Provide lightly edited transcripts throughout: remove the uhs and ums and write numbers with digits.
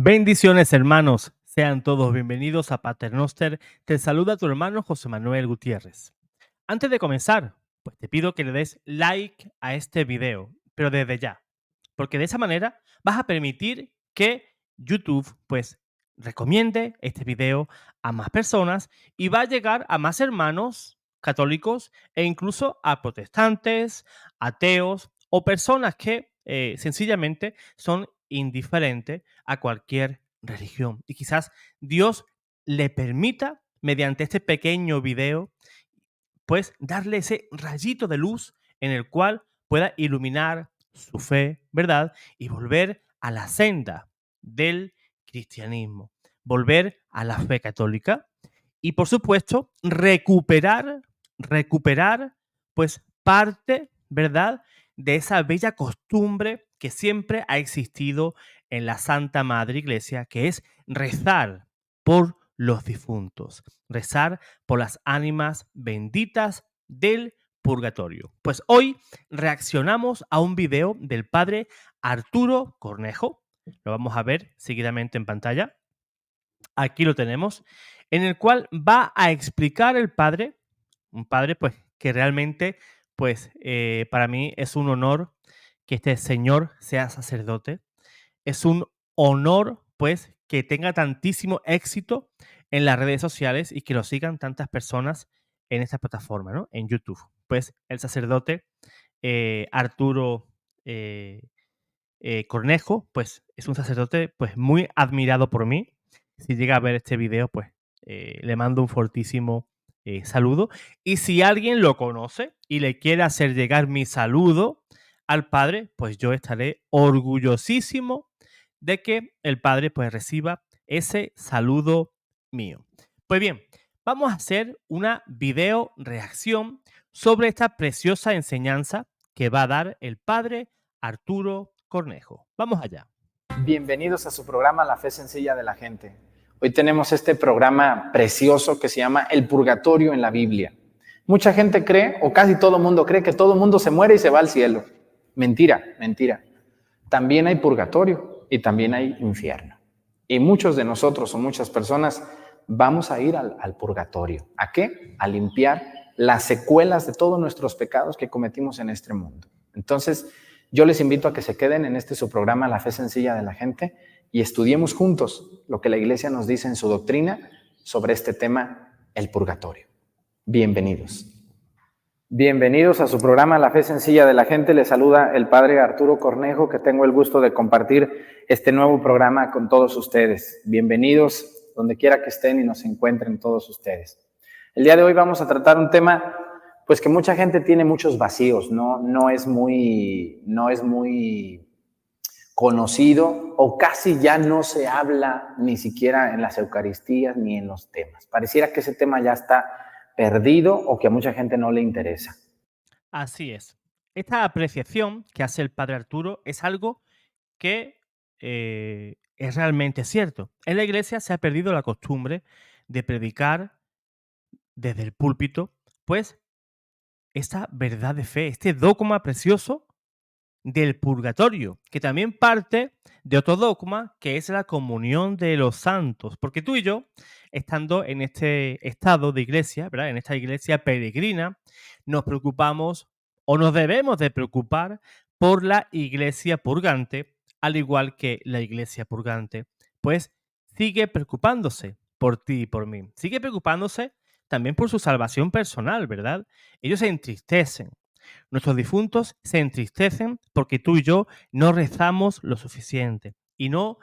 Bendiciones, hermanos. Sean todos bienvenidos a Paternoster. Te saluda tu hermano José Manuel Gutiérrez. Antes de comenzar, pues te pido que le des like a este video, pero desde ya, porque de esa manera vas a permitir que YouTube pues recomiende este video a más personas y va a llegar a más hermanos católicos e incluso a protestantes, ateos o personas que sencillamente son indiferentes a cualquier religión. Y quizás Dios le permita, mediante este pequeño video, pues darle ese rayito de luz en el cual pueda iluminar su fe, ¿verdad? Y volver a la senda del cristianismo, volver a la fe católica y, por supuesto, recuperar, pues parte, ¿verdad? De esa bella costumbre que siempre ha existido en la Santa Madre Iglesia, que es rezar por los difuntos, rezar por las ánimas benditas del purgatorio. Pues hoy reaccionamos a un video del padre Arturo Cornejo, lo vamos a ver seguidamente en pantalla, aquí lo tenemos, en el cual va a explicar el padre, un padre pues que realmente pues para mí es un honor que este señor sea sacerdote, es un honor, pues, que tenga tantísimo éxito en las redes sociales y que lo sigan tantas personas en esta plataforma, ¿no? En YouTube. Pues el sacerdote Arturo eh, Cornejo, pues es un sacerdote pues muy admirado por mí. Si llega a ver este video, pues le mando un fortísimo saludo. Y si alguien lo conoce y le quiere hacer llegar mi saludo al padre, pues yo estaré orgullosísimo de que el padre pues reciba ese saludo mío. Pues bien, vamos a hacer una video reacción sobre esta preciosa enseñanza que va a dar el padre Arturo Cornejo. Vamos allá. Bienvenidos a su programa La Fe Sencilla de la Gente. Hoy tenemos este programa precioso que se llama El Purgatorio en la Biblia. Mucha gente cree, o casi todo el mundo cree, que todo el mundo se muere y se va al cielo. Mentira, mentira. También hay purgatorio y también hay infierno. Y muchos de nosotros o muchas personas vamos a ir al purgatorio. ¿A qué? A limpiar las secuelas de todos nuestros pecados que cometimos en este mundo. Entonces, yo les invito a que se queden en su programa La Fe Sencilla de la Gente y estudiemos juntos lo que la Iglesia nos dice en su doctrina sobre este tema, el purgatorio. Bienvenidos. Bienvenidos a su programa La Fe Sencilla de la Gente. Les saluda el padre Arturo Cornejo, que tengo el gusto de compartir este nuevo programa con todos ustedes. Bienvenidos donde quiera que estén y nos encuentren todos ustedes. El día de hoy vamos a tratar un tema pues que mucha gente tiene muchos vacíos, no es muy conocido o casi ya no se habla ni siquiera en las Eucaristías ni en los temas. Pareciera que ese tema ya está perdido o que a mucha gente no le interesa. Así es. Esta apreciación que hace el padre Arturo es algo que es realmente cierto. En la Iglesia se ha perdido la costumbre de predicar desde el púlpito, pues, esta verdad de fe, este dogma precioso del purgatorio, que también parte de otro dogma que es la comunión de los santos, porque tú y yo, estando en este estado de iglesia, ¿verdad? En esta iglesia peregrina, nos preocupamos o nos debemos de preocupar por la iglesia purgante, al igual que la iglesia purgante, pues sigue preocupándose por ti y por mí, sigue preocupándose también por su salvación personal, ¿verdad? Ellos se entristecen. Nuestros difuntos se entristecen porque tú y yo no rezamos lo suficiente y no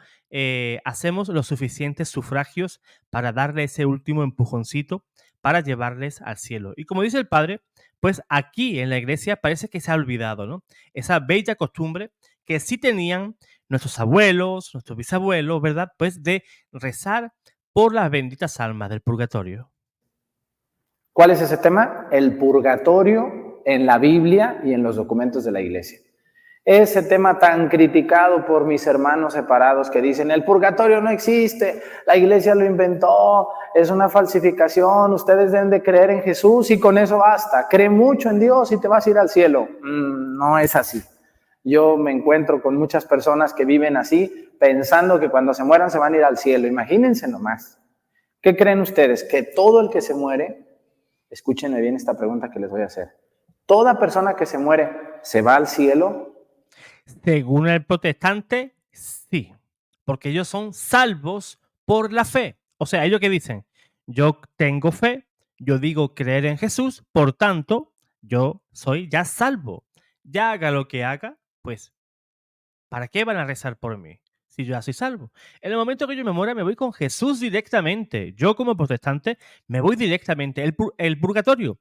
hacemos los suficientes sufragios para darle ese último empujoncito para llevarles al cielo. Y como dice el padre, pues aquí en la iglesia parece que se ha olvidado, ¿no? Esa bella costumbre que sí tenían nuestros abuelos, nuestros bisabuelos, ¿verdad? Pues de rezar por las benditas almas del purgatorio. ¿Cuál es ese tema? El purgatorio en la Biblia y en los documentos de la Iglesia. Ese tema tan criticado por mis hermanos separados que dicen, el purgatorio no existe, la Iglesia lo inventó, es una falsificación, ustedes deben de creer en Jesús y con eso basta. Cree mucho en Dios y te vas a ir al cielo. No es así. Yo me encuentro con muchas personas que viven así, pensando que cuando se mueran se van a ir al cielo. Imagínense nomás. ¿Qué creen ustedes? Que todo el que se muere, escúchenme bien esta pregunta que les voy a hacer, ¿toda persona que se muere se va al cielo? Según el protestante, sí, porque ellos son salvos por la fe. O sea, ellos que dicen, yo tengo fe, yo digo creer en Jesús, por tanto, yo soy ya salvo. Ya haga lo que haga, pues, ¿para qué van a rezar por mí? Si yo ya soy salvo. En el momento que yo me muera, me voy con Jesús directamente. Yo como protestante me voy directamente. El purgatorio,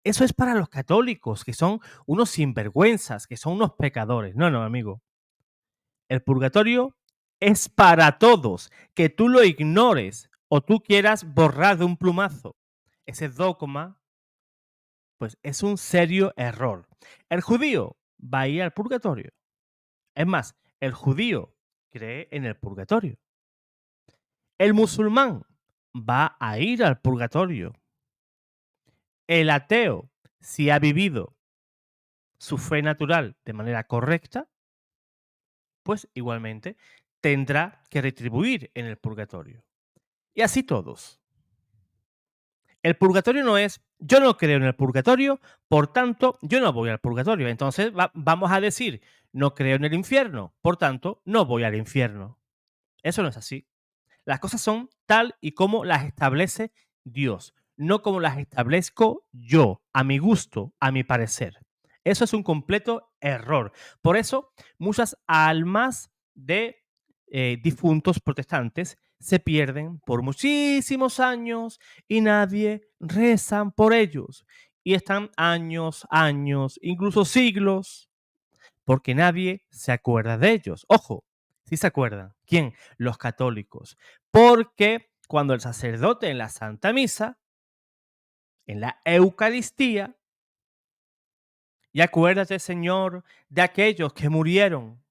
eso es para los católicos, que son unos sinvergüenzas, que son unos pecadores. No, no, amigo. El purgatorio es para todos. Que tú lo ignores o tú quieras borrar de un plumazo ese dogma, pues es un serio error. El judío va a ir al purgatorio. Es más, el judío cree en el purgatorio. El musulmán va a ir al purgatorio. El ateo, si ha vivido su fe natural de manera correcta, pues igualmente tendrá que retribuir en el purgatorio. Y así todos. El purgatorio no es, yo no creo en el purgatorio, por tanto, yo no voy al purgatorio. Entonces vamos a decir, no creo en el infierno, por tanto, no voy al infierno. Eso no es así. Las cosas son tal y como las establece Dios, no como las establezco yo, a mi gusto, a mi parecer. Eso es un completo error. Por eso, muchas almas de difuntos protestantes se pierden por muchísimos años y nadie rezan por ellos. Y están años, años, incluso siglos porque nadie se acuerda de ellos. Ojo, sí se acuerdan. ¿Quién? Los católicos. Porque cuando el sacerdote en la Santa Misa, en la Eucaristía, y acuérdate, Señor, de aquellos que murieron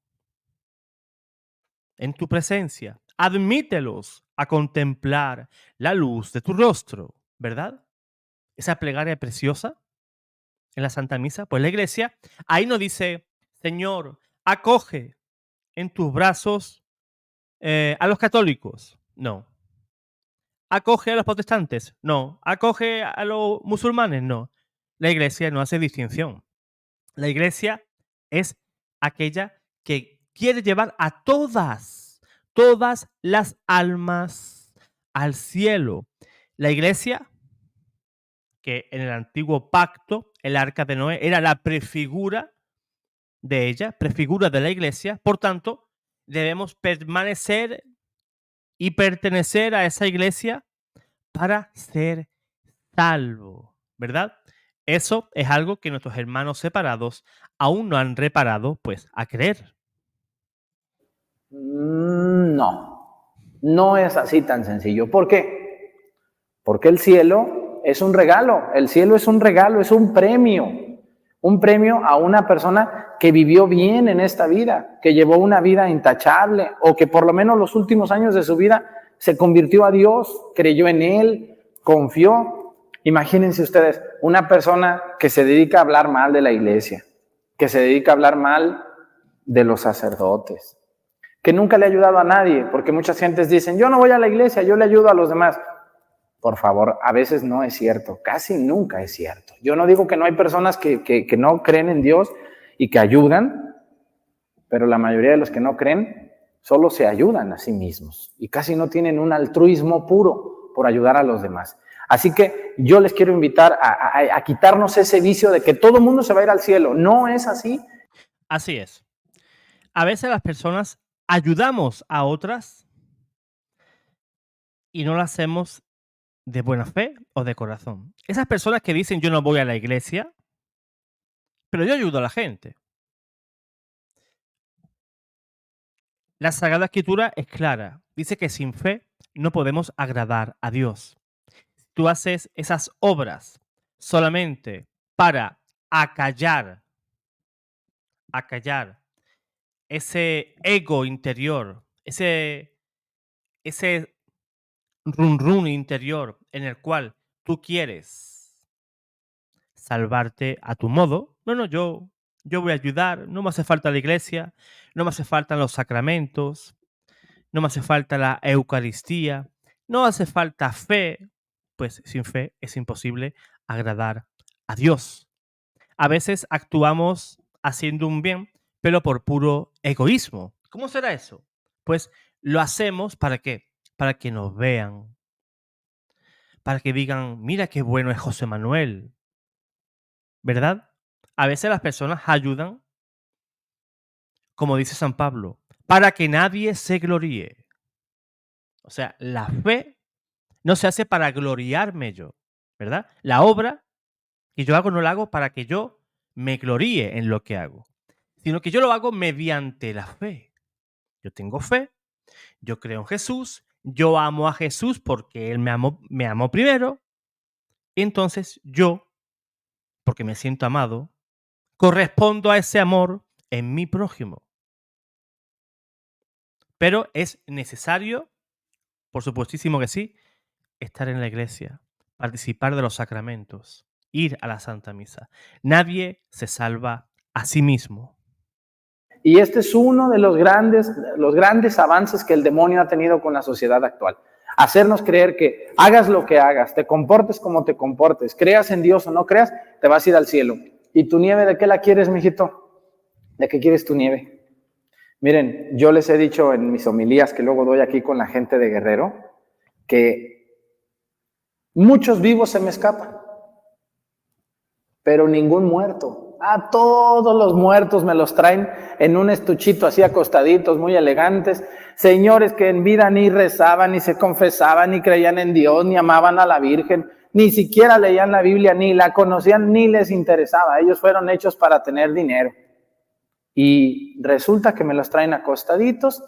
en tu presencia, admítelos a contemplar la luz de tu rostro, ¿verdad? Esa plegaria preciosa en la Santa Misa, pues la iglesia ahí no dice, Señor, acoge en tus brazos a los católicos, no. ¿Acoge a los protestantes? No. ¿Acoge a los musulmanes? No. La iglesia no hace distinción. La iglesia es aquella que quiere llevar a todas las almas al cielo. La iglesia, que en el antiguo pacto, el arca de Noé era la prefigura de ella, prefigura de la iglesia, por tanto, debemos permanecer y pertenecer a esa iglesia para ser salvo, ¿verdad? Eso es algo que nuestros hermanos separados aún no han reparado, pues, a creer. No, no es así tan sencillo. ¿Por qué? Porque el cielo es un regalo, el cielo es un regalo, es un premio a una persona que vivió bien en esta vida, que llevó una vida intachable o que por lo menos los últimos años de su vida se convirtió a Dios, creyó en Él, confió. Imagínense ustedes, una persona que se dedica a hablar mal de la iglesia, que se dedica a hablar mal de los sacerdotes, que nunca le ha ayudado a nadie, porque muchas gentes dicen, yo no voy a la iglesia, yo le ayudo a los demás. Por favor, a veces no es cierto, casi nunca es cierto. Yo no digo que no hay personas que no creen en Dios y que ayudan, pero la mayoría de los que no creen solo se ayudan a sí mismos y casi no tienen un altruismo puro por ayudar a los demás. Así que yo les quiero invitar a quitarnos ese vicio de que todo el mundo se va a ir al cielo. No es así. Así es. A veces las personas ayudamos a otras y no lo hacemos de buena fe o de corazón. Esas personas que dicen yo no voy a la iglesia, pero yo ayudo a la gente. La Sagrada Escritura es clara. Dice que sin fe no podemos agradar a Dios. Tú haces esas obras solamente para acallar, acallar ese ego interior, ese run run interior en el cual tú quieres salvarte a tu modo. No, no, yo yo voy a ayudar, no me hace falta la iglesia, no me hace falta los sacramentos, no me hace falta la Eucaristía, no hace falta fe, pues sin fe es imposible agradar a Dios. A veces actuamos haciendo un bien, pero por puro egoísmo. ¿Cómo será eso? Pues lo hacemos ¿para qué? Para que nos vean, para que digan, mira qué bueno es José Manuel, ¿verdad? A veces las personas ayudan, como dice San Pablo, para que nadie se gloríe. O sea, la fe no se hace para gloriarme yo, ¿verdad? La obra que yo hago no la hago para que yo me gloríe en lo que hago, sino que yo lo hago mediante la fe. Yo tengo fe, yo creo en Jesús, yo amo a Jesús porque Él me amó primero, y entonces yo, porque me siento amado, correspondo a ese amor en mi prójimo. Pero es necesario, por supuestísimo que sí, estar en la iglesia, participar de los sacramentos, ir a la Santa Misa. Nadie se salva a sí mismo. Y este es uno de los grandes avances que el demonio ha tenido con la sociedad actual. Hacernos creer que hagas lo que hagas, te comportes como te comportes, creas en Dios o no creas, te vas a ir al cielo. ¿Y tu nieve de qué la quieres, mijito? ¿De qué quieres tu nieve? Miren, yo les he dicho en mis homilías que luego doy aquí con la gente de Guerrero, que muchos vivos se me escapan, pero ningún muerto. A todos los muertos me los traen en un estuchito así acostaditos, muy elegantes. Señores que en vida ni rezaban, ni se confesaban, ni creían en Dios, ni amaban a la Virgen, ni siquiera leían la Biblia, ni la conocían, ni les interesaba. Ellos fueron hechos para tener dinero. Y resulta que me los traen acostaditos,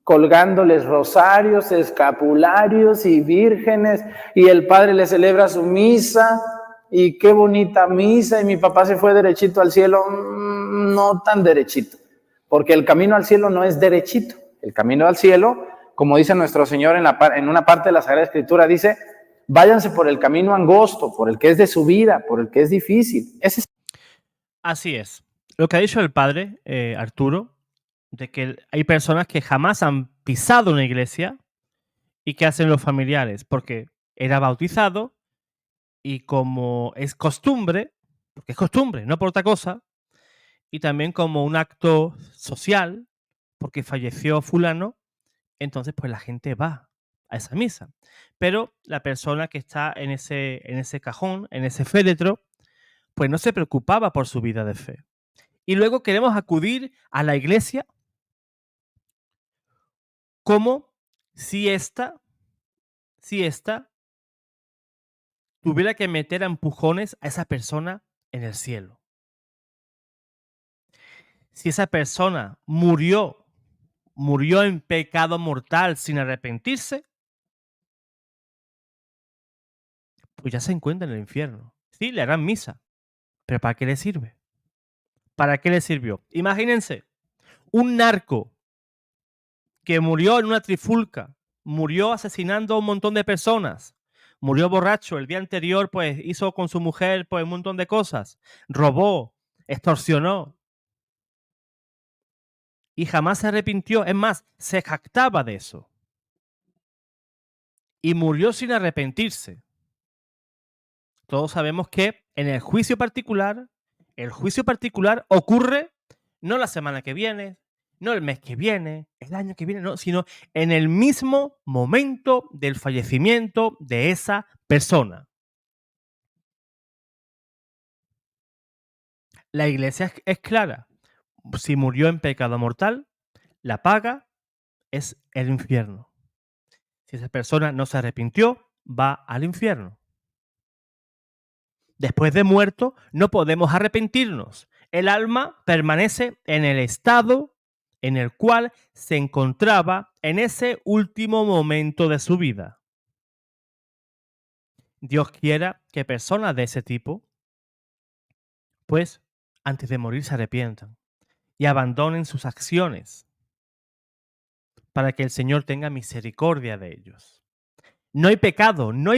colgándoles rosarios, escapularios y vírgenes, y el padre le celebra su misa, y qué bonita misa, y mi papá se fue derechito al cielo. No tan derechito, porque el camino al cielo no es derechito. El camino al cielo, como dice nuestro Señor en una parte de la Sagrada Escritura, dice, váyanse por el camino angosto, por el que es de subida, por el que es difícil. Ese es. Así es. Lo que ha dicho el padre Arturo, de que hay personas que jamás han pisado una iglesia y que hacen los familiares, porque era bautizado y como es costumbre, porque es costumbre, no por otra cosa, y también como un acto social, porque falleció fulano, entonces pues la gente va a esa misa. Pero la persona que está en ese cajón, en ese féretro, pues no se preocupaba por su vida de fe. Y luego queremos acudir a la iglesia como si ésta tuviera que meter a empujones a esa persona en el cielo. Si esa persona murió en pecado mortal sin arrepentirse, pues ya se encuentra en el infierno. Sí, le harán misa, pero ¿para qué le sirve? ¿Para qué le sirvió? Imagínense, un narco que murió en una trifulca, murió asesinando a un montón de personas, murió borracho, el día anterior pues hizo con su mujer pues un montón de cosas, robó, extorsionó y jamás se arrepintió, es más, se jactaba de eso y murió sin arrepentirse. Todos sabemos que en el juicio particular ocurre no la semana que viene, no el mes que viene, el año que viene, no, sino en el mismo momento del fallecimiento de esa persona. La iglesia es clara. Si murió en pecado mortal, la paga es el infierno. Si esa persona no se arrepintió, va al infierno. Después de muerto, no podemos arrepentirnos. El alma permanece en el estado en el cual se encontraba en ese último momento de su vida. Dios quiera que personas de ese tipo, pues, antes de morir se arrepientan y abandonen sus acciones para que el Señor tenga misericordia de ellos. No hay pecado, no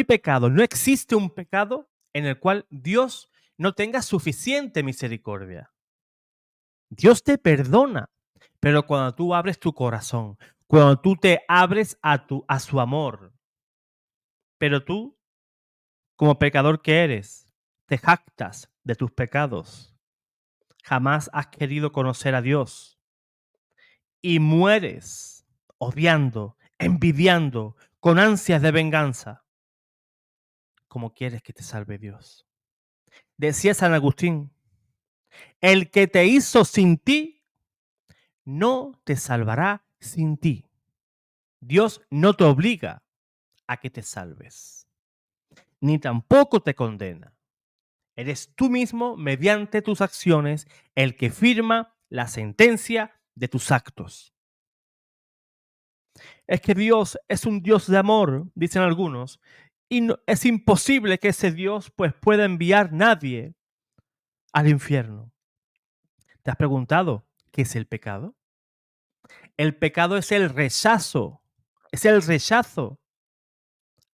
existe un pecado en el cual Dios no tenga suficiente misericordia. Dios te perdona, pero cuando tú abres tu corazón, cuando tú te abres a su amor, pero tú, como pecador que eres, te jactas de tus pecados, jamás has querido conocer a Dios y mueres odiando, envidiando, con ansias de venganza, ¿cómo quieres que te salve Dios? Decía San Agustín, el que te hizo sin ti, no te salvará sin ti. Dios no te obliga a que te salves, ni tampoco te condena. Eres tú mismo, mediante tus acciones, el que firma la sentencia de tus actos. Es que Dios es un Dios de amor, dicen algunos, y es imposible que ese Dios pues, pueda enviar nadie al infierno. ¿Te has preguntado qué es el pecado? El pecado es el rechazo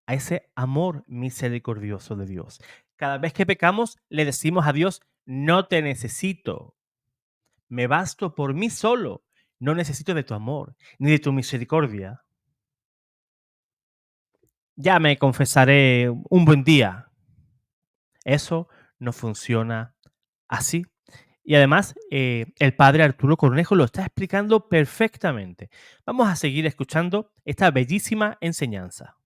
a ese amor misericordioso de Dios. Cada vez que pecamos, le decimos a Dios, no te necesito, me basto por mí solo, no necesito de tu amor, ni de tu misericordia. Ya me confesaré un buen día. Eso no funciona así. Y además, el padre Arturo Cornejo lo está explicando perfectamente. Vamos a seguir escuchando esta bellísima enseñanza.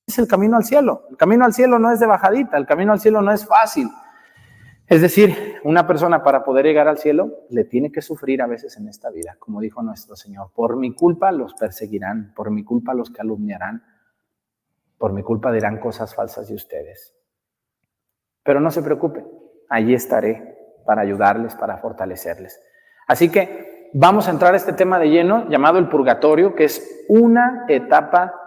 Es el camino al cielo. El camino al cielo no es de bajadita, el camino al cielo no es fácil. Es decir, una persona para poder llegar al cielo le tiene que sufrir a veces en esta vida, como dijo nuestro Señor. Por mi culpa los perseguirán, por mi culpa los calumniarán, por mi culpa dirán cosas falsas de ustedes. Pero no se preocupen, allí estaré para ayudarles, para fortalecerles. Así que vamos a entrar a este tema de lleno llamado el purgatorio, que es una etapa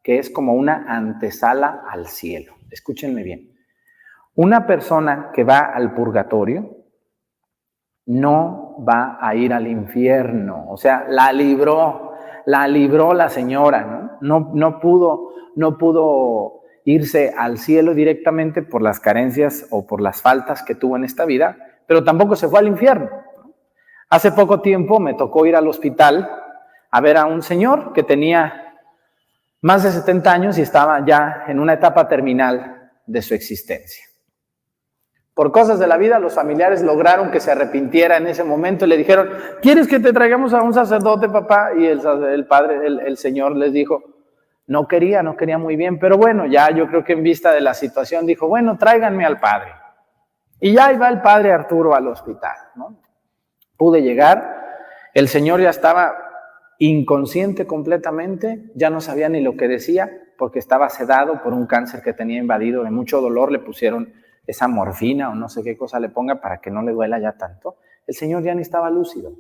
que es como una antesala al cielo. Escúchenme bien. Una persona que va al purgatorio no va a ir al infierno, o sea, la libró la señora, ¿no? No pudo irse al cielo directamente por las carencias o por las faltas que tuvo en esta vida, pero tampoco se fue al infierno. Hace poco tiempo me tocó ir al hospital a ver a un señor que tenía más de 70 años y estaba ya en una etapa terminal de su existencia. Por cosas de la vida, los familiares lograron que se arrepintiera en ese momento y le dijeron, ¿quieres que te traigamos a un sacerdote, papá? Y el señor les dijo, no quería muy bien, pero bueno, ya yo creo que en vista de la situación dijo, bueno, tráiganme al padre. Y ya iba el padre Arturo al hospital, ¿no? Pude llegar, el señor ya estaba inconsciente completamente, ya no sabía ni lo que decía, porque estaba sedado por un cáncer que tenía invadido, de mucho dolor le pusieron esa morfina o no sé qué cosa le ponga para que no le duela ya tanto. El señor ya ni estaba lúcido.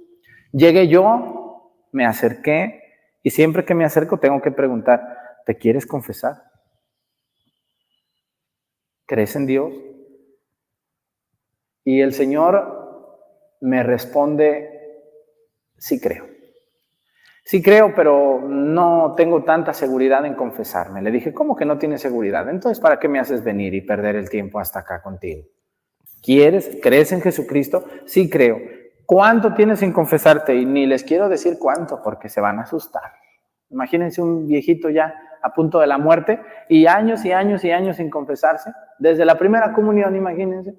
Llegué yo, me acerqué y siempre que me acerco tengo que preguntar, ¿te quieres confesar? ¿Crees en Dios? Y el señor me responde, sí creo. Sí creo, pero no tengo tanta seguridad en confesarme. Le dije, ¿cómo que no tienes seguridad? Entonces, ¿para qué me haces venir y perder el tiempo hasta acá contigo? ¿Crees en Jesucristo? Sí creo. ¿Cuánto tienes sin confesarte? Y ni les quiero decir cuánto, porque se van a asustar. Imagínense un viejito ya a punto de la muerte y años y años y años sin confesarse. Desde la primera comunión, imagínense.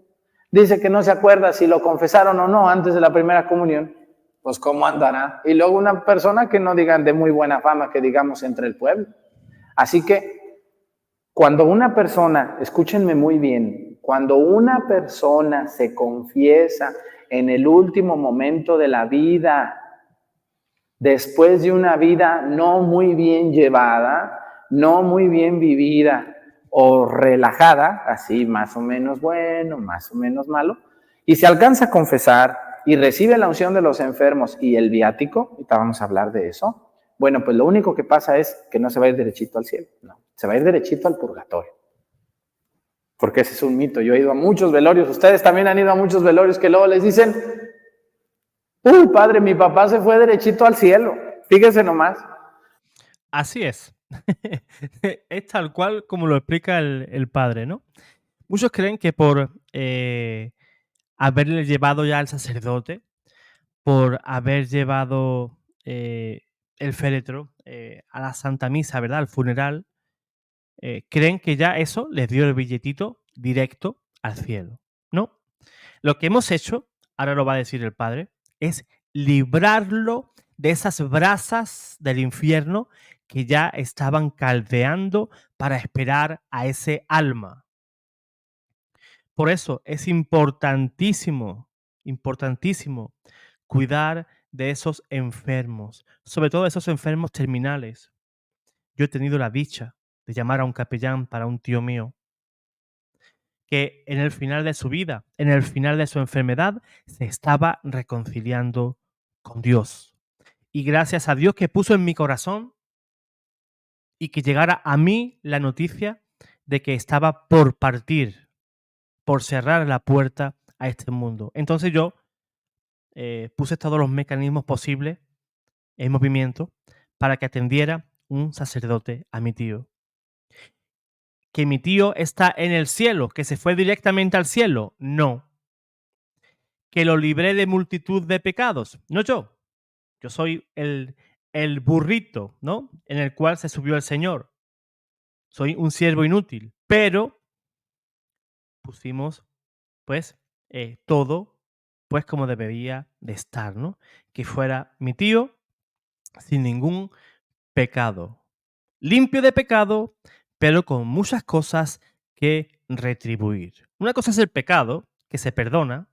Dice que no se acuerda si lo confesaron o no antes de la primera comunión. Pues cómo andará. Y luego una persona que no digan de muy buena fama, que digamos entre el pueblo. Así que cuando una persona, escúchenme muy bien, cuando una persona se confiesa en el último momento de la vida, después de una vida no muy bien llevada, no muy bien vivida o relajada, así más o menos bueno, más o menos malo, y se alcanza a confesar y recibe la unción de los enfermos y el viático, ahorita vamos a hablar de eso, bueno, pues lo único que pasa es que no se va a ir derechito al cielo, no, se va a ir derechito al purgatorio. Porque ese es un mito. Yo he ido a muchos velorios, ustedes también han ido a muchos velorios que luego les dicen, uy, padre, mi papá se fue derechito al cielo. Fíjese nomás. Así es. Es tal cual como lo explica el padre, ¿no? Muchos creen que por haberle llevado ya al sacerdote, por haber llevado el féretro a la Santa Misa, ¿verdad? Al funeral, creen que ya eso les dio el billetito directo al cielo. No, lo que hemos hecho, ahora lo va a decir el Padre, es librarlo de esas brasas del infierno que ya estaban caldeando para esperar a ese alma. Por eso es importantísimo, importantísimo cuidar de esos enfermos, sobre todo esos enfermos terminales. Yo he tenido la dicha de llamar a un capellán para un tío mío que en el final de su vida, en el final de su enfermedad, se estaba reconciliando con Dios. Y gracias a Dios que puso en mi corazón y que llegara a mí la noticia de que estaba por partir, por cerrar la puerta a este mundo. Entonces yo puse todos los mecanismos posibles en movimiento para que atendiera un sacerdote a mi tío. ¿Que mi tío está en el cielo? ¿Que se fue directamente al cielo? No. ¿Que lo libré de multitud de pecados? No yo. Yo soy el burrito, ¿no? En el cual se subió el Señor. Soy un siervo inútil. Pero pusimos, pues, todo, pues, como debería de estar, ¿no? Que fuera mi tío sin ningún pecado. Limpio de pecado, pero con muchas cosas que retribuir. Una cosa es el pecado, que se perdona,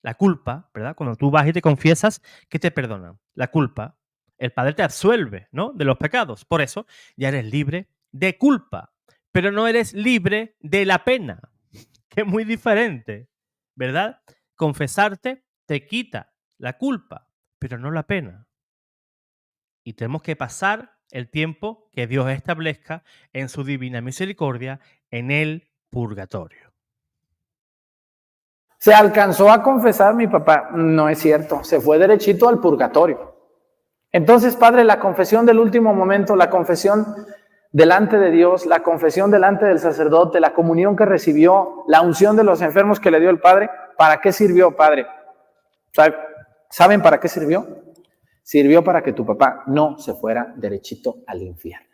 la culpa, ¿verdad? Cuando tú vas y te confiesas, ¿qué te perdona? La culpa. El Padre te absuelve, ¿no? De los pecados. Por eso ya eres libre de culpa, pero no eres libre de la pena, que es muy diferente, ¿verdad? Confesarte te quita la culpa, pero no la pena. Y tenemos que pasar el tiempo que Dios establezca en su divina misericordia en el purgatorio. ¿Se alcanzó a confesar mi papá? No es cierto, se fue derechito al purgatorio. Entonces, Padre, la confesión del último momento, la confesión delante de Dios, la confesión delante del sacerdote, la comunión que recibió, la unción de los enfermos que le dio el Padre, ¿para qué sirvió, Padre? ¿Saben para qué sirvió? Sirvió para que tu papá no se fuera derechito al infierno.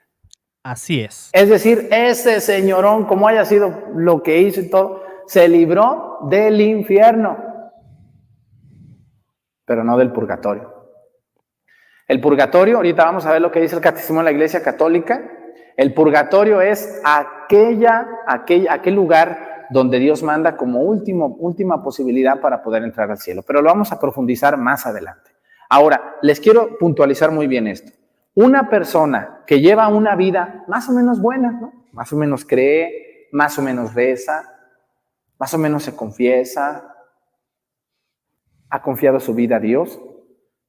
Así es. Es decir, ese señorón, como haya sido lo que hizo y todo, se libró del infierno, pero no del purgatorio. El purgatorio, ahorita vamos a ver lo que dice el Catecismo de la Iglesia Católica. El purgatorio es aquel lugar donde Dios manda como última posibilidad para poder entrar al cielo. Pero lo vamos a profundizar más adelante. Ahora, les quiero puntualizar muy bien esto. Una persona que lleva una vida más o menos buena, ¿no? Más o menos cree, más o menos reza, más o menos se confiesa, ha confiado su vida a Dios,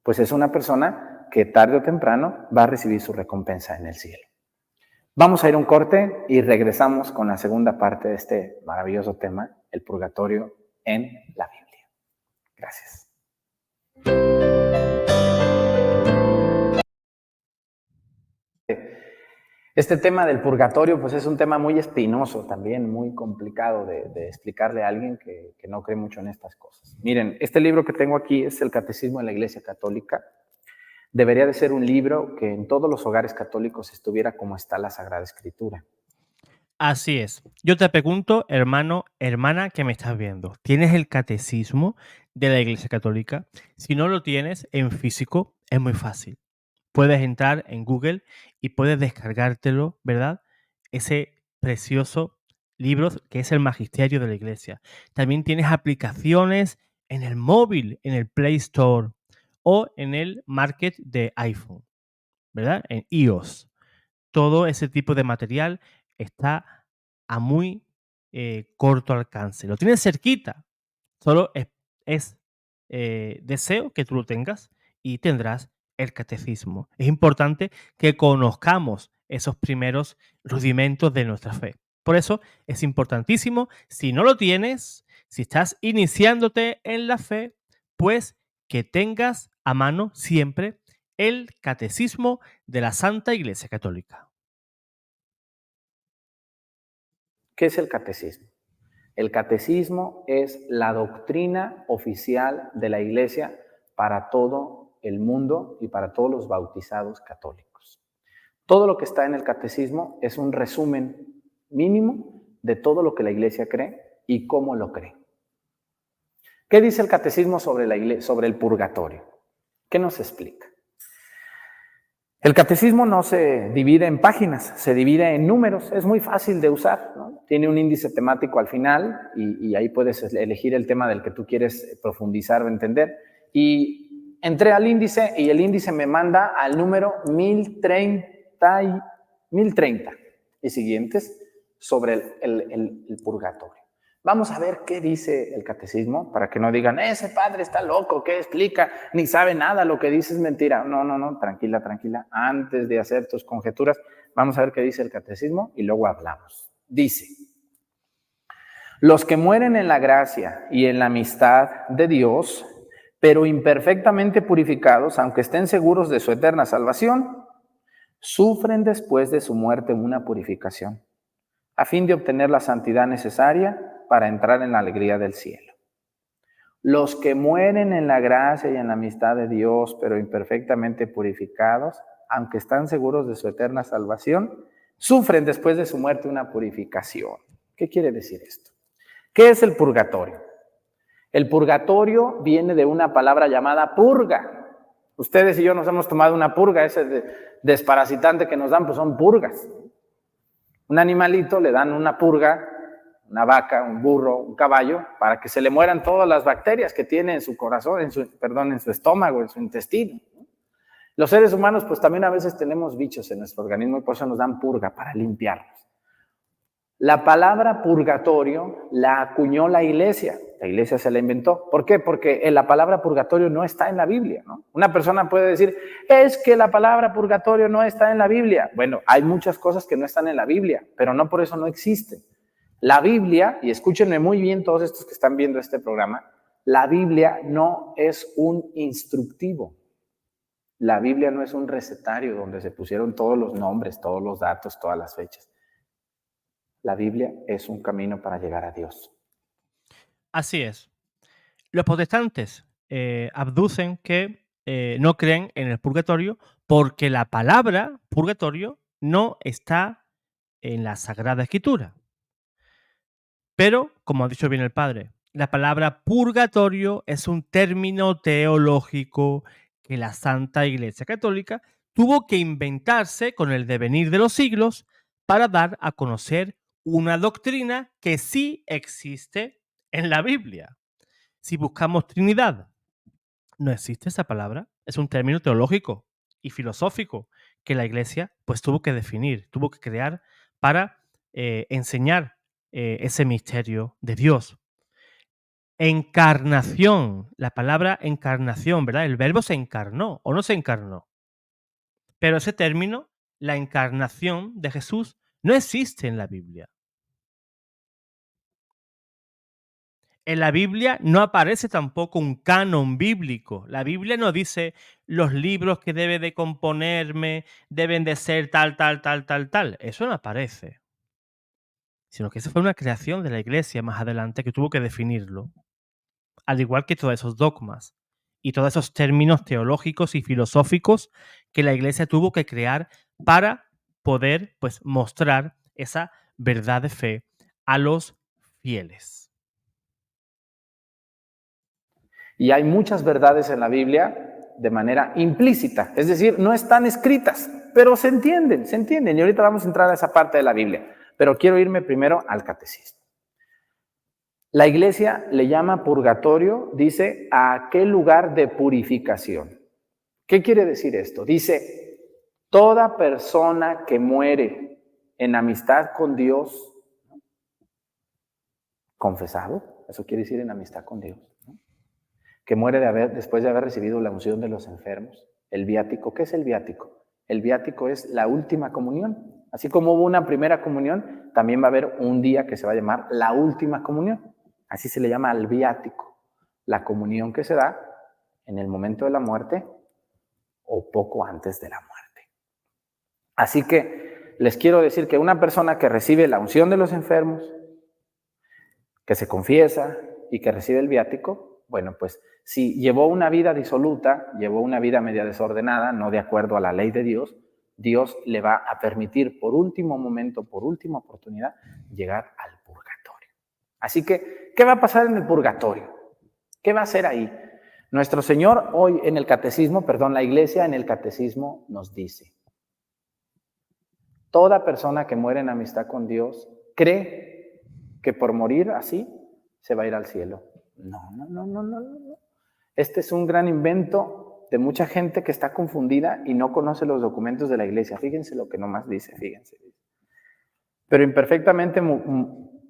pues es una persona que tarde o temprano va a recibir su recompensa en el cielo. Vamos a ir a un corte y regresamos con la segunda parte de este maravilloso tema, el purgatorio en la Biblia. Gracias. Este tema del purgatorio, pues es un tema muy espinoso también, muy complicado de explicarle a alguien que no cree mucho en estas cosas. Miren, este libro que tengo aquí es el Catecismo de la Iglesia Católica. Debería de ser un libro que en todos los hogares católicos estuviera como está la Sagrada Escritura. Así es. Yo te pregunto, hermano, hermana que me estás viendo, ¿tienes el catecismo de la Iglesia Católica? Si no lo tienes en físico, es muy fácil. Puedes entrar en Google y puedes descargártelo, ¿verdad? Ese precioso libro que es el Magisterio de la Iglesia. También tienes aplicaciones en el móvil, en el Play Store o en el Market de iPhone, ¿verdad? En iOS. Todo ese tipo de material está a muy corto alcance. Lo tienes cerquita. Solo es deseo que tú lo tengas y tendrás el catecismo. Es importante que conozcamos esos primeros rudimentos de nuestra fe. Por eso es importantísimo, si no lo tienes, si estás iniciándote en la fe, pues que tengas a mano siempre el catecismo de la Santa Iglesia Católica. ¿Qué es el catecismo? El catecismo es la doctrina oficial de la Iglesia para todo el mundo y para todos los bautizados católicos. Todo lo que está en el catecismo es un resumen mínimo de todo lo que la Iglesia cree y cómo lo cree. ¿Qué dice el catecismo sobre el purgatorio? ¿Qué nos explica? El catecismo no se divide en páginas, se divide en números. Es muy fácil de usar, ¿no? Tiene un índice temático al final y ahí puedes elegir el tema del que tú quieres profundizar o entender. Y entré al índice y el índice me manda al número 1030 y siguientes sobre el purgatorio. Vamos a ver qué dice el catecismo para que no digan, ese padre está loco, ¿qué explica? Ni sabe nada, lo que dice es mentira. No, tranquila. Antes de hacer tus conjeturas, vamos a ver qué dice el catecismo y luego hablamos. Dice, los que mueren en la gracia y en la amistad de Dios, pero imperfectamente purificados, aunque estén seguros de su eterna salvación, sufren después de su muerte una purificación, a fin de obtener la santidad necesaria para entrar en la alegría del cielo. Los que mueren en la gracia y en la amistad de Dios, pero imperfectamente purificados, aunque están seguros de su eterna salvación, sufren después de su muerte una purificación. ¿Qué quiere decir esto? ¿Qué es el purgatorio? El purgatorio viene de una palabra llamada purga. Ustedes y yo nos hemos tomado una purga, ese desparasitante que nos dan, pues son purgas. Un animalito le dan una purga, una vaca, un burro, un caballo, para que se le mueran todas las bacterias que tiene en su corazón, en su estómago, en su intestino. Los seres humanos, pues también a veces tenemos bichos en nuestro organismo y por eso nos dan purga, para limpiarlos. La palabra purgatorio la acuñó la Iglesia se la inventó. ¿Por qué? Porque la palabra purgatorio no está en la Biblia, ¿no? Una persona puede decir, es que la palabra purgatorio no está en la Biblia. Bueno, hay muchas cosas que no están en la Biblia, pero no por eso no existen. La Biblia, y escúchenme muy bien todos estos que están viendo este programa, la Biblia no es un instructivo. La Biblia no es un recetario donde se pusieron todos los nombres, todos los datos, todas las fechas. La Biblia es un camino para llegar a Dios. Así es. Los protestantes abducen que no creen en el purgatorio porque la palabra purgatorio no está en la Sagrada Escritura. Pero, como ha dicho bien el padre, la palabra purgatorio es un término teológico que la Santa Iglesia Católica tuvo que inventarse con el devenir de los siglos para dar a conocer una doctrina que sí existe en la Biblia. Si buscamos Trinidad, no existe esa palabra. Es un término teológico y filosófico que la Iglesia pues tuvo que definir, tuvo que crear para enseñar ese misterio de Dios. Encarnación, la palabra encarnación, ¿verdad? El verbo se encarnó o no se encarnó. Pero ese término, la encarnación de Jesús, no existe en la Biblia. En la Biblia no aparece tampoco un canon bíblico. La Biblia no dice los libros que debe de componerme deben de ser tal. Eso no aparece. Sino que esa fue una creación de la Iglesia más adelante que tuvo que definirlo. Al igual que todos esos dogmas y todos esos términos teológicos y filosóficos que la Iglesia tuvo que crear para poder pues, mostrar esa verdad de fe a los fieles. Y hay muchas verdades en la Biblia de manera implícita, es decir, no están escritas, pero se entienden. Y ahorita vamos a entrar a esa parte de la Biblia, pero quiero irme primero al catecismo. La Iglesia le llama purgatorio, dice, a aquel lugar de purificación. ¿Qué quiere decir esto? Dice, toda persona que muere en amistad con Dios, confesado, eso quiere decir en amistad con Dios, ¿no? Que muere después de haber recibido la unción de los enfermos. El viático, ¿qué es el viático? El viático es la última comunión. Así como hubo una primera comunión, también va a haber un día que se va a llamar la última comunión. Así se le llama al viático, la comunión que se da en el momento de la muerte o poco antes de la muerte. Así que les quiero decir que una persona que recibe la unción de los enfermos, que se confiesa y que recibe el viático, bueno, pues si llevó una vida disoluta, llevó una vida media desordenada, no de acuerdo a la ley de Dios, Dios le va a permitir por último momento, por última oportunidad, llegar al purgatorio. Así que, ¿qué va a pasar en el purgatorio? ¿Qué va a hacer ahí? Nuestro Señor hoy en el catecismo, la Iglesia en el catecismo nos dice, toda persona que muere en amistad con Dios cree que por morir así se va a ir al cielo. No, no, no, no, no, no. Este es un gran invento de mucha gente que está confundida y no conoce los documentos de la Iglesia. Fíjense lo que nomás dice, fíjense. Pero imperfectamente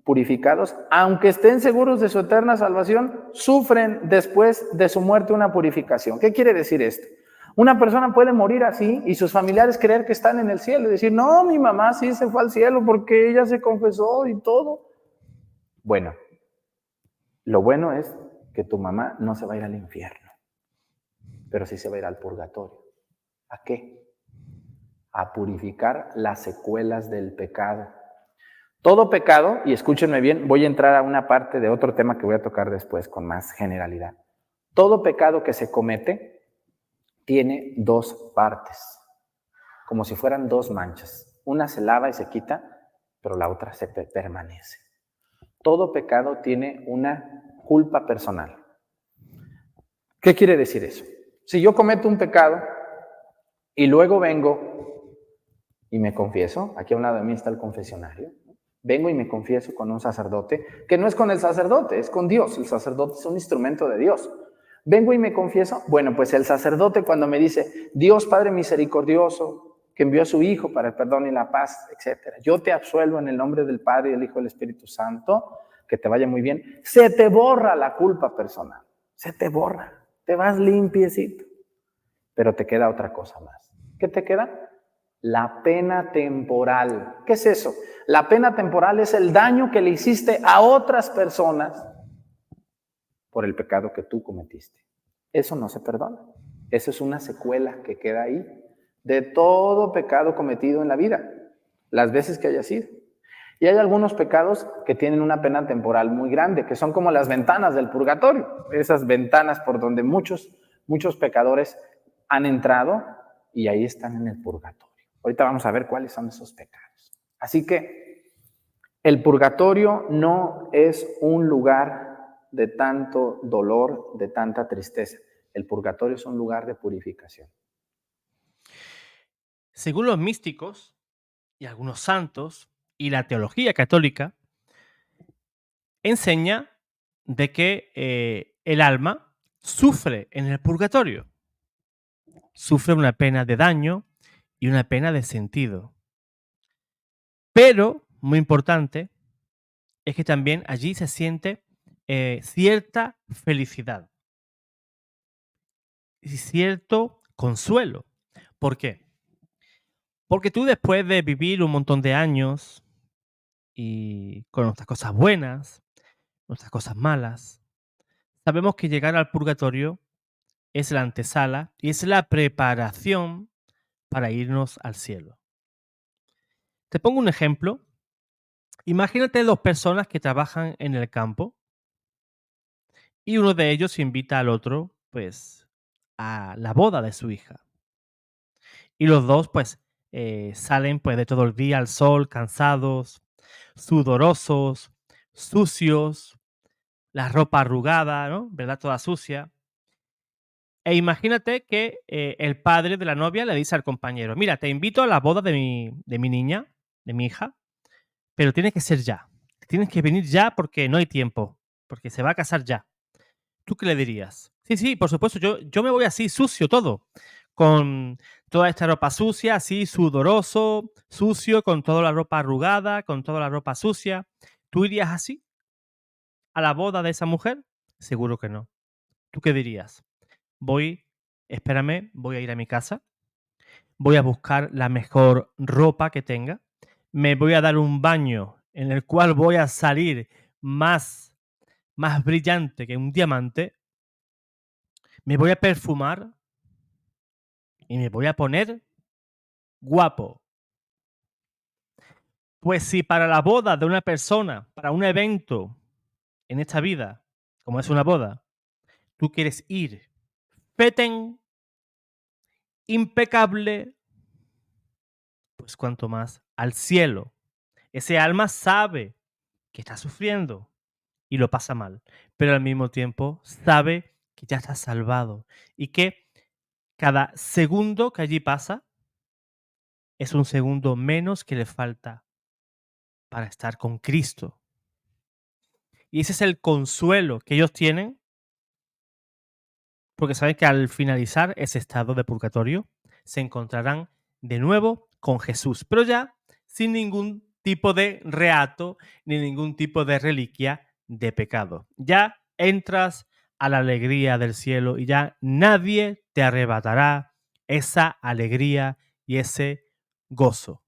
purificados, aunque estén seguros de su eterna salvación, sufren después de su muerte una purificación. ¿Qué quiere decir esto? Una persona puede morir así y sus familiares creer que están en el cielo y decir, no, mi mamá sí se fue al cielo porque ella se confesó y todo. Bueno, lo bueno es que tu mamá no se va a ir al infierno, pero sí se va a ir al purgatorio. ¿A qué? A purificar las secuelas del pecado. Todo pecado, y escúchenme bien, voy a entrar a una parte de otro tema que voy a tocar después con más generalidad. Todo pecado que se comete tiene dos partes, como si fueran dos manchas. Una se lava y se quita, pero la otra se permanece. Todo pecado tiene una culpa personal. ¿Qué quiere decir eso? Si yo cometo un pecado y luego vengo y me confieso, aquí a un lado de mí está el confesionario, vengo y me confieso con un sacerdote, que no es con el sacerdote, es con Dios. El sacerdote es un instrumento de Dios. Vengo y me confieso, bueno, pues el sacerdote cuando me dice, Dios Padre misericordioso, que envió a su Hijo para el perdón y la paz, etc. Yo te absuelvo en el nombre del Padre y del Hijo y del Espíritu Santo, que te vaya muy bien. Se te borra la culpa personal, se te borra, te vas limpiecito. Pero te queda otra cosa más. ¿Qué te queda? La pena temporal. ¿Qué es eso? La pena temporal es el daño que le hiciste a otras personas por el pecado que tú cometiste. Eso no se perdona. Eso es una secuela que queda ahí de todo pecado cometido en la vida, las veces que haya sido. Y hay algunos pecados que tienen una pena temporal muy grande, que son como las ventanas del purgatorio, esas ventanas por donde muchos pecadores han entrado y ahí están en el purgatorio. Ahorita vamos a ver cuáles son esos pecados. Así que el purgatorio no es un lugar de tanto dolor, de tanta tristeza. El purgatorio es un lugar de purificación. Según los místicos y algunos santos y la teología católica, enseña de que el alma sufre en el purgatorio. Sufre una pena de daño y una pena de sentido. Pero, muy importante, es que también allí se siente cierta felicidad y cierto consuelo. ¿Por qué? Porque tú después de vivir un montón de años y con nuestras cosas buenas, nuestras cosas malas, sabemos que llegar al purgatorio es la antesala y es la preparación para irnos al cielo. Te pongo un ejemplo. Imagínate dos personas que trabajan en el campo y uno de ellos invita al otro, pues, a la boda de su hija. Y los dos, pues, salen, pues, de todo el día al sol, cansados, sudorosos, sucios, la ropa arrugada, ¿no? ¿Verdad? Toda sucia. E imagínate que el padre de la novia le dice al compañero, mira, te invito a la boda de mi niña, de mi hija, pero tiene que ser ya. Tienes que venir ya porque no hay tiempo, porque se va a casar ya. ¿Tú qué le dirías? Sí, sí, por supuesto, yo me voy así, sucio todo, con toda esta ropa sucia, así sudoroso, sucio, con toda la ropa arrugada, con toda la ropa sucia. ¿Tú irías así a la boda de esa mujer? Seguro que no. ¿Tú qué dirías? Voy, espérame, voy a ir a mi casa, voy a buscar la mejor ropa que tenga, me voy a dar un baño en el cual voy a salir más brillante que un diamante, me voy a perfumar y me voy a poner guapo. Pues si para la boda de una persona, para un evento, en esta vida, como es una boda, tú quieres ir feten, impecable, pues cuanto más al cielo. Ese alma sabe que está sufriendo y lo pasa mal, pero al mismo tiempo sabe que ya está salvado y que cada segundo que allí pasa es un segundo menos que le falta para estar con Cristo. Y ese es el consuelo que ellos tienen, porque saben que al finalizar ese estado de purgatorio se encontrarán de nuevo con Jesús, pero ya sin ningún tipo de reato ni ningún tipo de reliquia de pecado. Ya entras a la alegría del cielo y ya nadie te arrebatará esa alegría y ese gozo.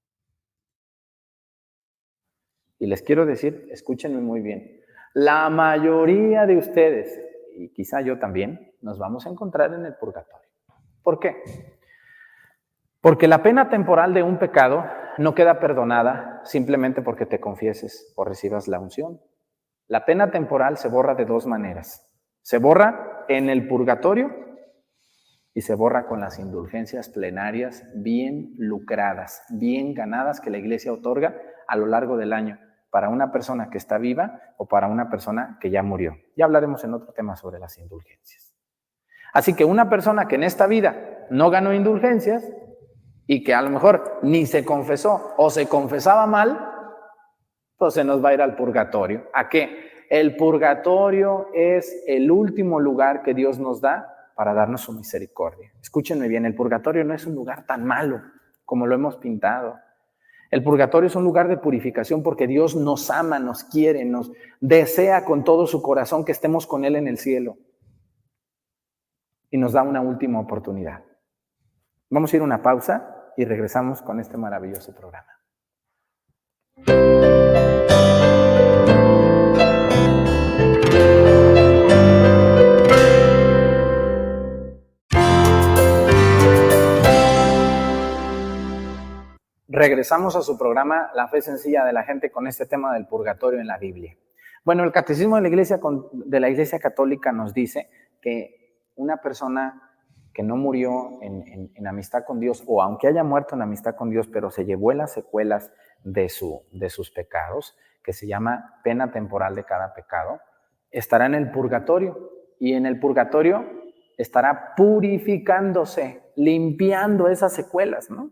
Y les quiero decir, escúchenme muy bien, la mayoría de ustedes, y quizá yo también, nos vamos a encontrar en el purgatorio. ¿Por qué? Porque la pena temporal de un pecado no queda perdonada simplemente porque te confieses o recibas la unción. La pena temporal se borra de dos maneras. Se borra en el purgatorio y se borra con las indulgencias plenarias bien lucradas, bien ganadas que la Iglesia otorga a lo largo del año para una persona que está viva o para una persona que ya murió. Ya hablaremos en otro tema sobre las indulgencias. Así que una persona que en esta vida no ganó indulgencias y que a lo mejor ni se confesó o se confesaba mal, pues se nos va a ir al purgatorio. ¿A qué? El purgatorio es el último lugar que Dios nos da para darnos su misericordia. Escúchenme bien, el purgatorio no es un lugar tan malo como lo hemos pintado. El purgatorio es un lugar de purificación porque Dios nos ama, nos quiere, nos desea con todo su corazón que estemos con Él en el cielo. Y nos da una última oportunidad. Vamos a ir a una pausa y regresamos con este maravilloso programa. Regresamos a su programa La Fe Sencilla de la Gente con este tema del purgatorio en la Biblia. Bueno, el Catecismo de la Iglesia Católica nos dice que una persona que no murió en amistad con Dios, o aunque haya muerto en amistad con Dios, pero se llevó las secuelas de sus pecados, que se llama pena temporal de cada pecado, estará en el purgatorio. Y en el purgatorio estará purificándose, limpiando esas secuelas, ¿no?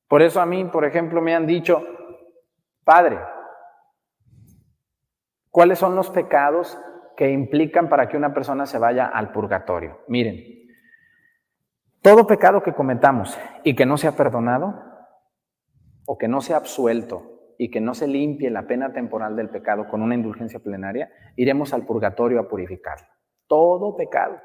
Por eso a mí, por ejemplo, me han dicho, Padre, ¿cuáles son los pecados que implican para que una persona se vaya al purgatorio? Miren, todo pecado que cometamos y que no sea perdonado, o que no sea absuelto y que no se limpie la pena temporal del pecado con una indulgencia plenaria, iremos al purgatorio a purificarlo. Todo pecado.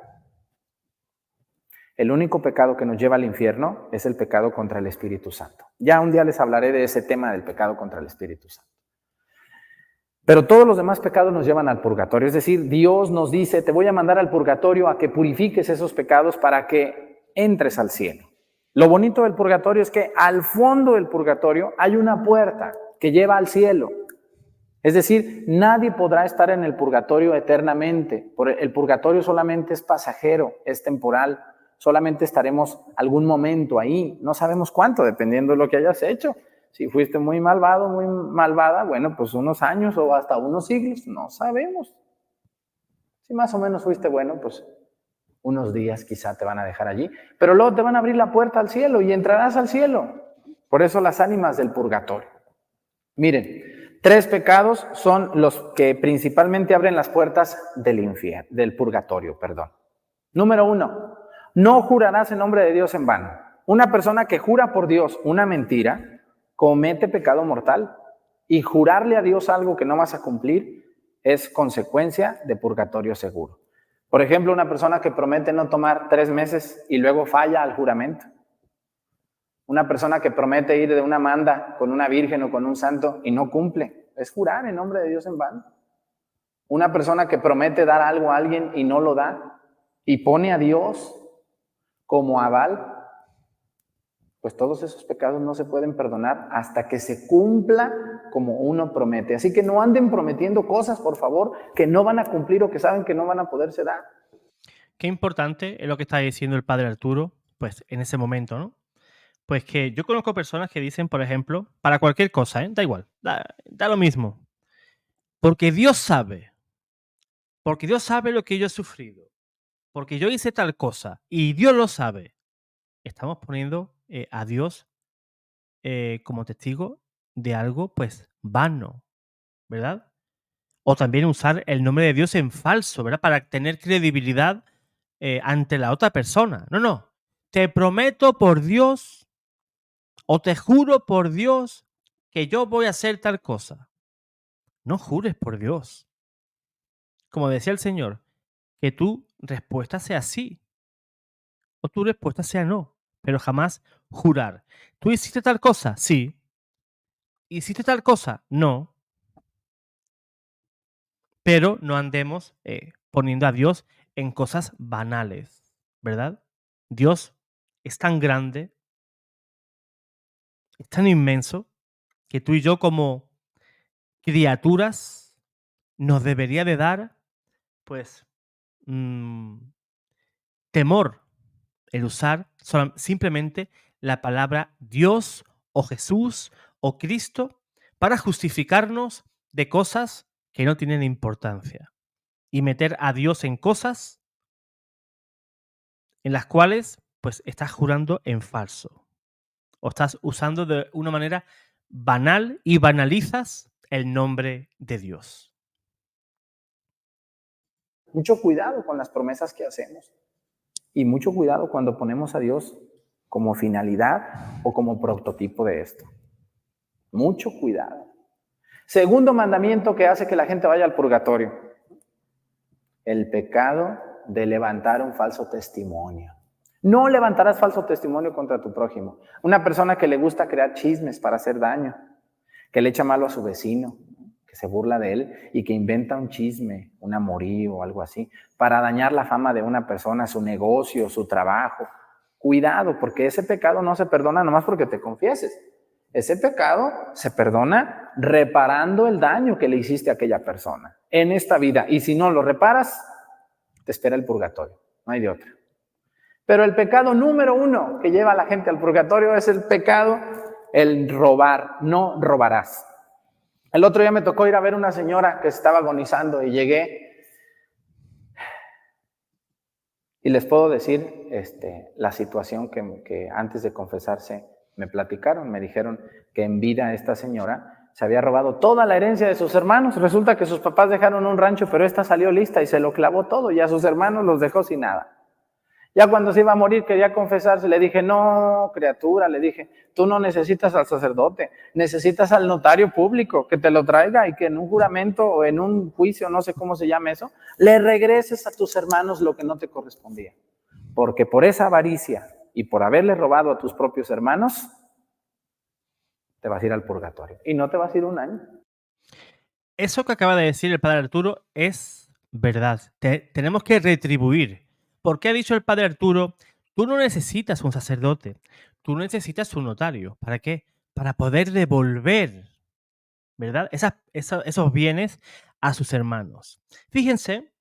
El único pecado que nos lleva al infierno es el pecado contra el Espíritu Santo. Ya un día les hablaré de ese tema del pecado contra el Espíritu Santo. Pero todos los demás pecados nos llevan al purgatorio. Es decir, Dios nos dice, te voy a mandar al purgatorio a que purifiques esos pecados para que entres al cielo. Lo bonito del purgatorio es que al fondo del purgatorio hay una puerta que lleva al cielo. Es decir, nadie podrá estar en el purgatorio eternamente. El purgatorio solamente es pasajero, es temporal. Solamente estaremos algún momento ahí, no sabemos cuánto, dependiendo de lo que hayas hecho. Si fuiste muy malvado, muy malvada, bueno, pues unos años o hasta unos siglos, no sabemos. Si más o menos fuiste bueno, pues unos días quizá te van a dejar allí, pero luego te van a abrir la puerta al cielo y entrarás al cielo. Por eso las ánimas del purgatorio. Miren, 3 pecados son los que principalmente abren las puertas del infierno, del purgatorio, perdón. Número 1, no jurarás en nombre de Dios en vano. Una persona que jura por Dios una mentira comete pecado mortal, y jurarle a Dios algo que no vas a cumplir es consecuencia de purgatorio seguro. Por ejemplo, una persona que promete no tomar 3 meses y luego falla al juramento. Una persona que promete ir de una manda con una virgen o con un santo y no cumple, es jurar en nombre de Dios en vano. Una persona que promete dar algo a alguien y no lo da y pone a Dios como aval, pues todos esos pecados no se pueden perdonar hasta que se cumpla como uno promete. Así que no anden prometiendo cosas, por favor, que no van a cumplir o que saben que no van a poderse dar. Qué importante es lo que está diciendo el padre Arturo, pues en ese momento, ¿no? Pues que yo conozco personas que dicen, por ejemplo, para cualquier cosa, ¿eh? Da igual, da lo mismo. Porque Dios sabe lo que yo he sufrido, porque yo hice tal cosa y Dios lo sabe. Estamos poniendo a Dios como testigo de algo, pues, vano, ¿verdad? O también usar el nombre de Dios en falso, ¿verdad? Para tener credibilidad ante la otra persona. No, no. Te prometo por Dios o te juro por Dios que yo voy a hacer tal cosa. No jures por Dios. Como decía el Señor, que tu respuesta sea sí o tu respuesta sea no, pero jamás jurar. ¿Tú hiciste tal cosa? Sí. ¿Hiciste tal cosa? No. Pero no andemos poniendo a Dios en cosas banales, ¿verdad? Dios es tan grande, es tan inmenso, que tú y yo como criaturas nos debería de dar, pues, mm, temor el usar simplemente la palabra Dios o Jesús o Cristo para justificarnos de cosas que no tienen importancia y meter a Dios en cosas en las cuales pues estás jurando en falso o estás usando de una manera banal y banalizas el nombre de Dios. Mucho cuidado con las promesas que hacemos y mucho cuidado cuando ponemos a Dios como finalidad o como prototipo de esto. Mucho cuidado. Segundo mandamiento que hace que la gente vaya al purgatorio: el pecado de levantar un falso testimonio. No levantarás falso testimonio contra tu prójimo. Una persona que le gusta crear chismes para hacer daño, que le echa malo a su vecino, que se burla de él y que inventa un chisme, un amorío o algo así, para dañar la fama de una persona, su negocio, su trabajo. Cuidado, porque ese pecado no se perdona nomás porque te confieses. Ese pecado se perdona reparando el daño que le hiciste a aquella persona en esta vida. Y si no lo reparas, te espera el purgatorio. No hay de otra. Pero el pecado número uno que lleva a la gente al purgatorio es el pecado, el robar. No robarás. El otro día me tocó ir a ver una señora que estaba agonizando y llegué y les puedo decir la situación que antes de confesarse me platicaron. Me dijeron que en vida esta señora se había robado toda la herencia de sus hermanos. Resulta que sus papás dejaron un rancho, pero esta salió lista y se lo clavó todo y a sus hermanos los dejó sin nada. Ya cuando se iba a morir quería confesarse, le dije, no, criatura, le dije, tú no necesitas al sacerdote, necesitas al notario público que te lo traiga y que en un juramento o en un juicio, no sé cómo se llama eso, le regreses a tus hermanos lo que no te correspondía. Porque por esa avaricia y por haberle robado a tus propios hermanos, te vas a ir al purgatorio. Y no te vas a ir un año. Eso que acaba de decir el padre Arturo es verdad. Tenemos que retribuir. ¿Por qué ha dicho el padre Arturo? Tú no necesitas un sacerdote, tú necesitas un notario. ¿Para qué? Para poder devolver, ¿verdad? Esos bienes a sus hermanos. Fíjense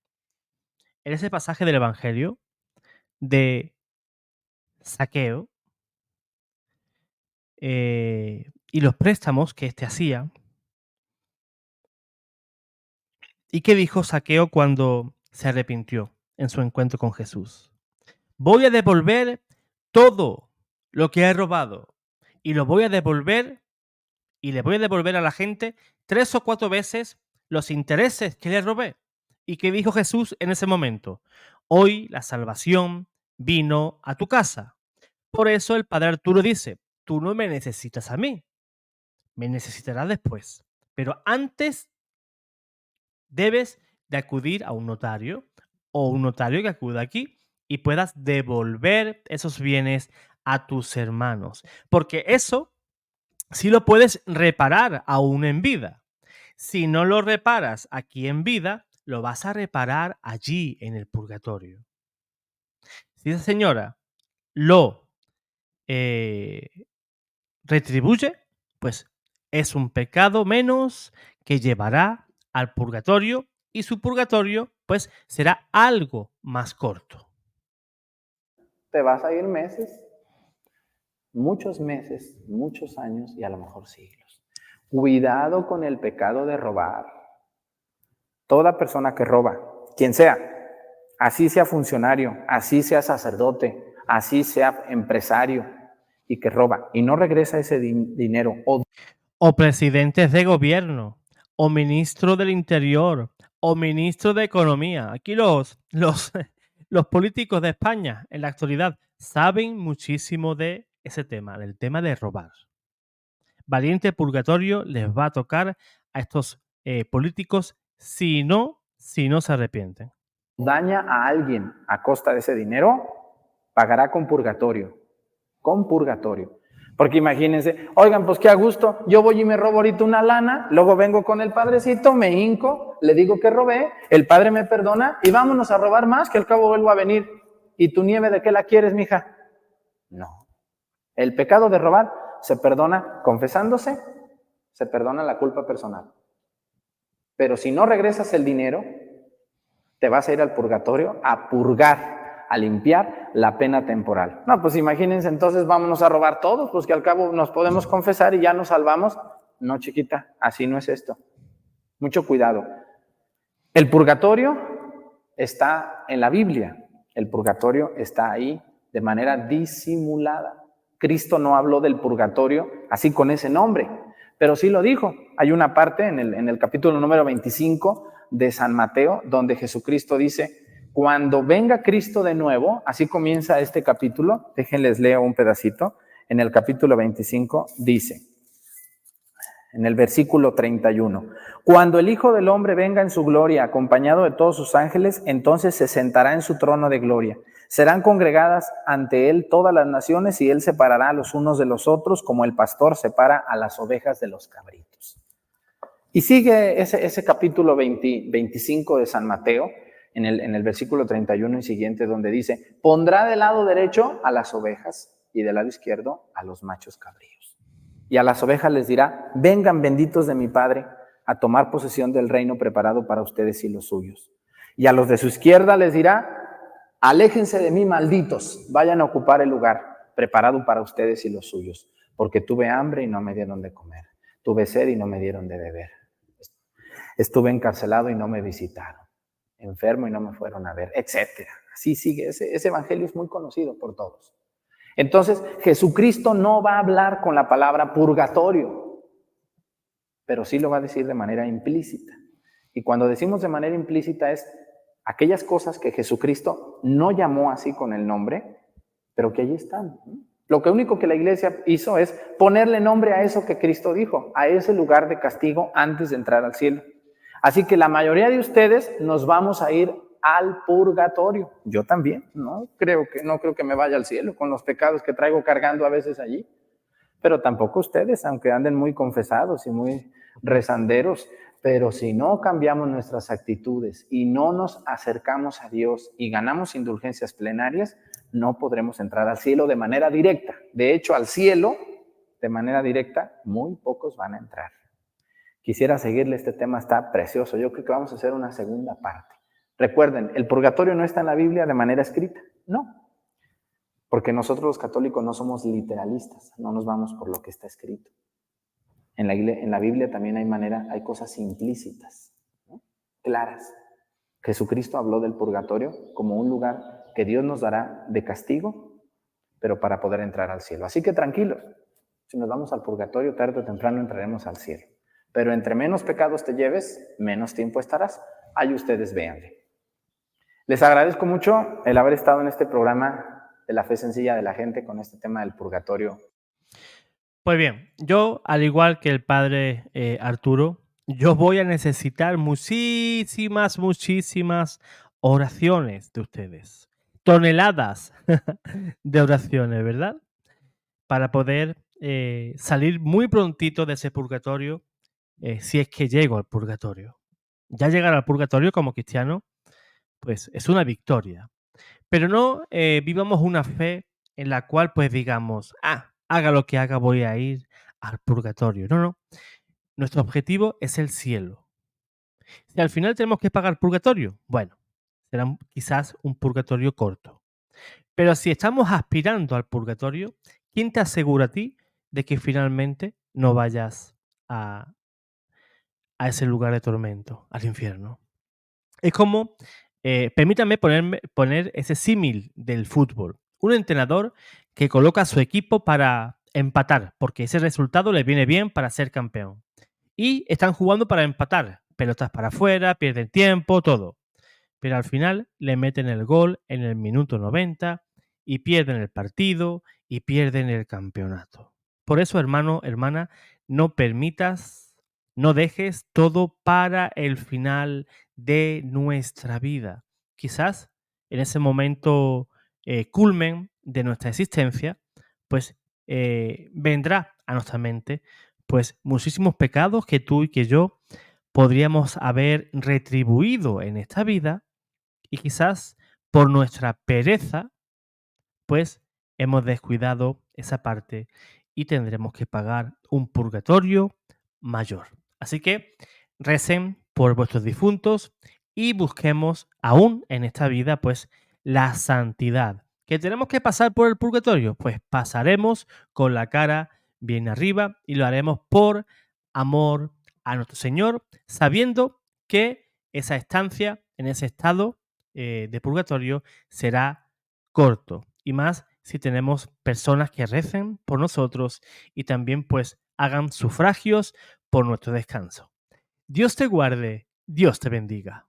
en ese pasaje del Evangelio de Saqueo y los préstamos que éste hacía. ¿Y qué dijo Saqueo cuando se arrepintió en su encuentro con Jesús? Voy a devolver todo lo que he robado y lo voy a devolver y le voy a devolver a la gente 3 o 4 veces los intereses que le robé. ¿Y qué dijo Jesús en ese momento? Hoy la salvación vino a tu casa. Por eso el padre Arturo dice, tú no me necesitas a mí, me necesitarás después. Pero antes debes de acudir a un notario o un notario que acuda aquí y puedas devolver esos bienes a tus hermanos. Porque eso sí lo puedes reparar aún en vida. Si no lo reparas aquí en vida, lo vas a reparar allí en el purgatorio. Si esa señora lo eh, retribuye, pues es un pecado menos que llevará al purgatorio y su purgatorio pues será algo más corto. Te vas a ir meses, muchos años y a lo mejor siglos. Cuidado con el pecado de robar. Toda persona que roba, quien sea, así sea funcionario, así sea sacerdote, así sea empresario y que roba y no regresa ese dinero O presidentes de gobierno, o ministro del Interior, o ministro de Economía. Aquí los políticos de España en la actualidad saben muchísimo de ese tema, del tema de robar. Valiente purgatorio les va a tocar a estos políticos si no se arrepienten. daña a alguien a costa de ese dinero, pagará con purgatorio. Con purgatorio. Porque imagínense, oigan, pues qué a gusto, yo voy y me robo ahorita una lana, luego vengo con el padrecito, me hinco, le digo que robé, el padre me perdona y vámonos a robar más, que al cabo vuelvo a venir. ¿Y tu nieve de qué la quieres, mija? No. El pecado de robar se perdona confesándose, se perdona la culpa personal. Pero si no regresas el dinero, te vas a ir al purgatorio a purgar, a limpiar la pena temporal. No, pues imagínense, entonces vámonos a robar todos, pues que al cabo nos podemos confesar y ya nos salvamos. No, chiquita, así no es esto. Mucho cuidado. El purgatorio está en la Biblia. El purgatorio está ahí de manera disimulada. Cristo no habló del purgatorio así con ese nombre, pero sí lo dijo. Hay una parte en el capítulo número 25 de San Mateo donde Jesucristo dice, cuando venga Cristo de nuevo, así comienza este capítulo, déjenles leo un pedacito, en el capítulo 25 dice, en el versículo 31, cuando el Hijo del Hombre venga en su gloria, acompañado de todos sus ángeles, entonces se sentará en su trono de gloria. Serán congregadas ante él todas las naciones y él separará a los unos de los otros como el pastor separa a las ovejas de los cabritos. Y sigue ese capítulo 25 de San Mateo, en el versículo 31 y siguiente, donde dice, pondrá del lado derecho a las ovejas y del lado izquierdo a los machos cabríos. Y a las ovejas les dirá, vengan benditos de mi Padre a tomar posesión del reino preparado para ustedes y los suyos. Y a los de su izquierda les dirá, aléjense de mí, malditos, vayan a ocupar el lugar preparado para ustedes y los suyos, porque tuve hambre y no me dieron de comer, tuve sed y no me dieron de beber, estuve encarcelado y no me visitaron, enfermo y no me fueron a ver, etcétera. Así sigue, ese evangelio es muy conocido por todos. Entonces, Jesucristo no va a hablar con la palabra purgatorio, pero sí lo va a decir de manera implícita. Y cuando decimos de manera implícita es aquellas cosas que Jesucristo no llamó así con el nombre, pero que allí están. Lo único que la iglesia hizo es ponerle nombre a eso que Cristo dijo, a ese lugar de castigo antes de entrar al cielo. Así que la mayoría de ustedes nos vamos a ir al purgatorio. Yo también, no creo que me vaya al cielo con los pecados que traigo cargando a veces allí. Pero tampoco ustedes, aunque anden muy confesados y muy rezanderos, pero si no cambiamos nuestras actitudes y no nos acercamos a Dios y ganamos indulgencias plenarias, no podremos entrar al cielo de manera directa. De hecho, al cielo, de manera directa, muy pocos van a entrar. Quisiera seguirle, este tema está precioso. Yo creo que vamos a hacer una segunda parte. Recuerden, el purgatorio no está en la Biblia de manera escrita, no. Porque nosotros los católicos no somos literalistas, no nos vamos por lo que está escrito. En la Biblia también hay cosas implícitas, ¿no? Claras. Jesucristo habló del purgatorio como un lugar que Dios nos dará de castigo, pero para poder entrar al cielo. Así que tranquilos, si nos vamos al purgatorio, tarde o temprano entraremos al cielo. Pero entre menos pecados te lleves, menos tiempo estarás. Ahí ustedes véanle. Les agradezco mucho el haber estado en este programa de la fe sencilla de la gente con este tema del purgatorio. Pues bien, yo, al igual que el padre Arturo, yo voy a necesitar muchísimas oraciones de ustedes. Toneladas de oraciones, ¿verdad? Para poder salir muy prontito de ese purgatorio, si es que llego al purgatorio. Ya llegar al purgatorio como cristiano, pues es una victoria. Pero no vivamos una fe en la cual pues digamos, haga lo que haga, voy a ir al purgatorio. No, no. Nuestro objetivo es el cielo. Si al final tenemos que pagar purgatorio, bueno, será quizás un purgatorio corto. Pero si estamos aspirando al purgatorio, ¿quién te asegura a ti de que finalmente no vayas a, a ese lugar de tormento, al infierno? Es como, permítame poner ese símil del fútbol. Un entrenador que coloca a su equipo para empatar, porque ese resultado le viene bien para ser campeón. Y están jugando para empatar. Pelotas para afuera, pierden tiempo, todo. Pero al final le meten el gol en el minuto 90 y pierden el partido y pierden el campeonato. Por eso, hermano, hermana, no permitas, no dejes todo para el final de nuestra vida. Quizás en ese momento culmen de nuestra existencia, pues vendrá a nuestra mente pues muchísimos pecados que tú y que yo podríamos haber retribuido en esta vida y quizás por nuestra pereza, pues hemos descuidado esa parte y tendremos que pagar un purgatorio mayor. Así que recen por vuestros difuntos y busquemos aún en esta vida, pues, la santidad. ¿Que tenemos que pasar por el purgatorio? Pues pasaremos con la cara bien arriba y lo haremos por amor a nuestro Señor, sabiendo que esa estancia en ese estado de purgatorio será corto. Y más si tenemos personas que recen por nosotros y también pues hagan sufragios por nuestro descanso. Dios te guarde, Dios te bendiga.